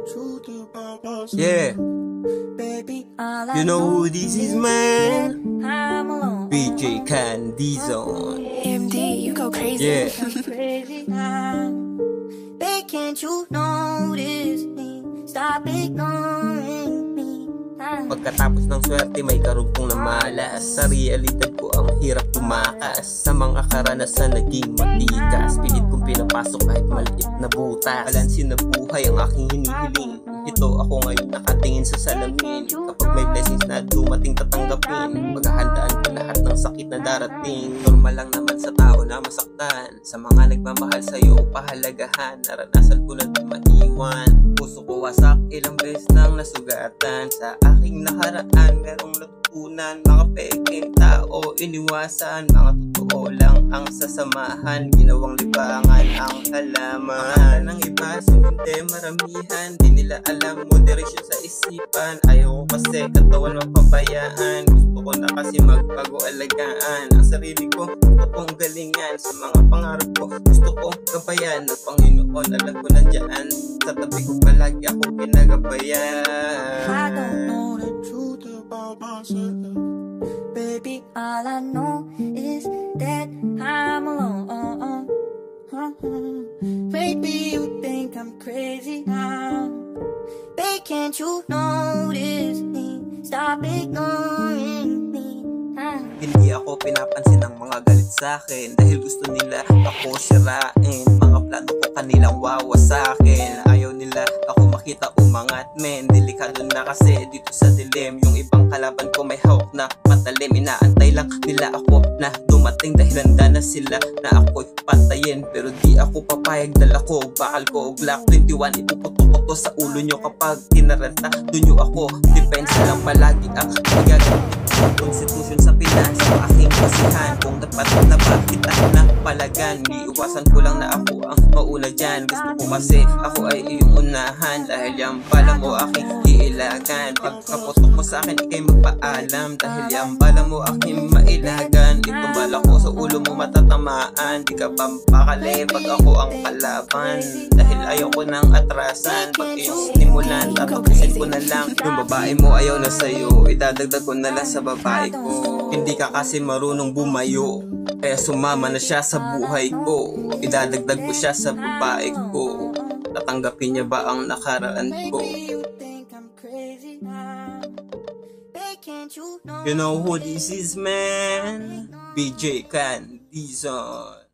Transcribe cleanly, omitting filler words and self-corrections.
Yeah, you know who this is, man? BJ Candy Zone. MD, you go crazy. Yeah. Babe, can't you notice me? Stop ignoring me. Pagkatapos ng swerte may karugtong na malas. Sa realidad ko ang hirap tumakas. Sa mga karanasan naging matigas. Pilit kong pinapasok kahit maliit na butas. Balansin na buhay ang aking hinihiling. Ito ako ngayon nakatingin sa salamin. Kapag may blessings na dumating tatanggapin. Paghahandaan ko lahat ng sakit na darating. Normal lang naman sa tao na masaktan. Sa mga nagmamahal sa'yo pahalagahan. Naranasan ko na di maiwan. Puso ko wasak ilang beses nang nasugatan. Sa aking nakaraan merong natutunan. Mga peking tao iniwasan. Mga totoo lang ang sasamahan. Ginawang libangan ang halaman. Akala ng iba hindi maramihan. Di nila alam moderation sa isipan. Ayaw ko kasi katawan mapabayaan. Gusto ko na kasi magbago-alagaan ang sarili ko. Gusto kong galingan sa mga pangarap ko. Gusto kong gabayan ng Panginoon. Alam ko nandyan sa tabi ko palagi ako pinagabayan. I don't know the truth about myself, baby. All I know is that I'm alone. Maybe you think I'm crazy now. Babe, can't you notice me? Stop ignoring me. Hindi ako pinapansin ng mga galit sa'kin. Dahil gusto nila ako sirain. Mga plano ko kanilang wawasakin. Ayaw nila ako makita umangat, men. Delikado na kasi dito sa dilim. Yung ibang kalaban ko may hawak na matalim. Inaantay lang nila ako na dumating. Dahil handa na sila na ako'y patayin. Pero di ako papayag, dala ko bakal ko Glock 21. Ipuputok ko to sa ulo nyo kapag tinaranta. Doon nyo ako, depensa lang palagi ang magagamit. Constitution sa Pinas, ang aking basihan. Kung dapat na ba kita na palagan. Iiwasan ko lang na ako ang mauna dyan. Gusto ko kasi ako ay iyong unahan. Dahil yan bala mo aking iilagan. Pagkaputok mo sa akin ikay magpaalam. Dahil yan bala mo aking mailagan. Itong bala ko sa ulo mo matatamaan. Di ka ba mapakali pag ako ang kalaban. Dahil ayaw ko nang atrasan. Pag iyong sinimulan, tatapusin ko na lang. Yung babae mo ayaw na sa'yo, idadagdag ko na lang sa babae ko. Hindi ka kasi marunong bumayo, kaya sumama na siya sa buhay ko. Idadagdag ko siya sa babae ko. Tatanggapin niya ba ang nakaraan ko? You know who this is, man? BJ Candy Zone.